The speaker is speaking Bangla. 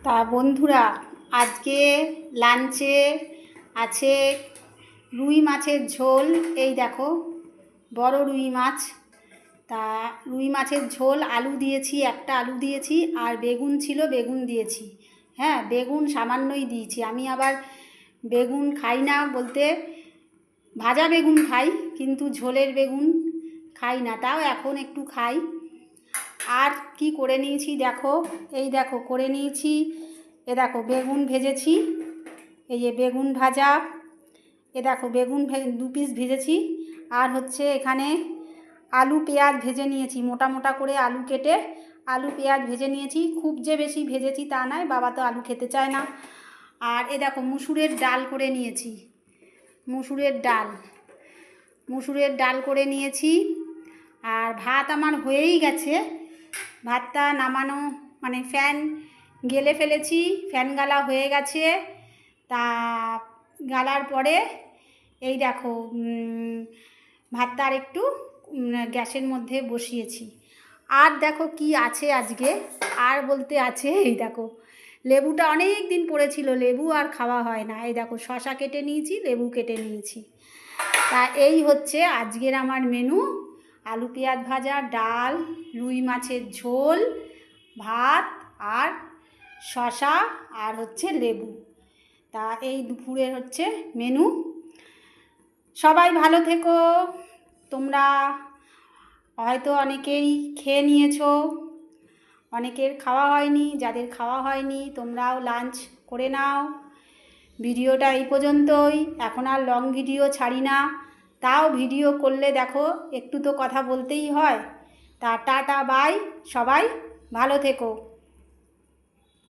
তা বন্ধুরা, আজকে লাঞ্চে আছে রুই মাছের ঝোল। এই দেখো, বড় রুই মাছ। তা রুই মাছের ঝোল, আলু দিয়েছি, একটা আলু দিয়েছি, আর বেগুন ছিল, বেগুন দিয়েছি। হ্যাঁ, বেগুন সামান্যই দিয়েছি। আমি আবার বেগুন খাই না বলতে, ভাজা বেগুন খাই, কিন্তু ঝোলের বেগুন খাই না। তাও এখন একটু খাই। আর কি করে নিয়েছি দেখো, এই দেখো করে নিয়েছি। এ দেখো বেগুন ভেজেছি, এই যে বেগুন ভাজা। এ দেখো বেগুন 2 পিস ভেজেছি। আর হচ্ছে এখানে আলু পেঁয়াজ ভেজে নিয়েছি, মোটা মোটা করে আলু কেটে আলু পেঁয়াজ ভেজে নিয়েছি। খুব যে বেশি ভেজেছি তা নয়, বাবা তো আলু খেতে চায় না। আর এ দেখো মুসুরের ডাল করে নিয়েছি, মুসুরের ডাল মুসুরের ডাল করে নিয়েছি। আর ভাত আমার হয়েই গেছে, ভাতটা নামানো মানে ফ্যান গেলে ফেলেছি, ফ্যান গালা হয়ে গেছে। তা গালার পরে এই দেখো ভাতটা আর একটু গ্যাসের মধ্যে বসিয়েছি। আর দেখো কি আছে আজকে, আর বলতে আছে এই দেখো লেবুটা অনেক দিন পড়েছিল, লেবু আর খাওয়া হয় না। এই দেখো শশা কেটে নিয়েছি, লেবু কেটে নিয়েছি। তা এই হচ্ছে আজকের আমার মেনু: আলু পেঁয়াজ ভাজা, ডাল, রুই মাছের ঝোল, ভাত, আর শশা, আর হচ্ছে লেবু। তা এই দুপুরের হচ্ছে মেনু। সবাই ভালো থেকো। তোমরা হয়তো অনেকেই খেয়ে নিয়েছো, অনেকের খাওয়া হয়নি। যাদের খাওয়া হয়নি তোমরাও লাঞ্চ করে নাও। ভিডিওটা এই পর্যন্তই, এখন আর লং ভিডিও ছাড়ি না। তাও ভিডিও করলে দেখো একটু তো কথা বলতেই হয়। তা টাটা বাই, সবাই ভালো থেকো।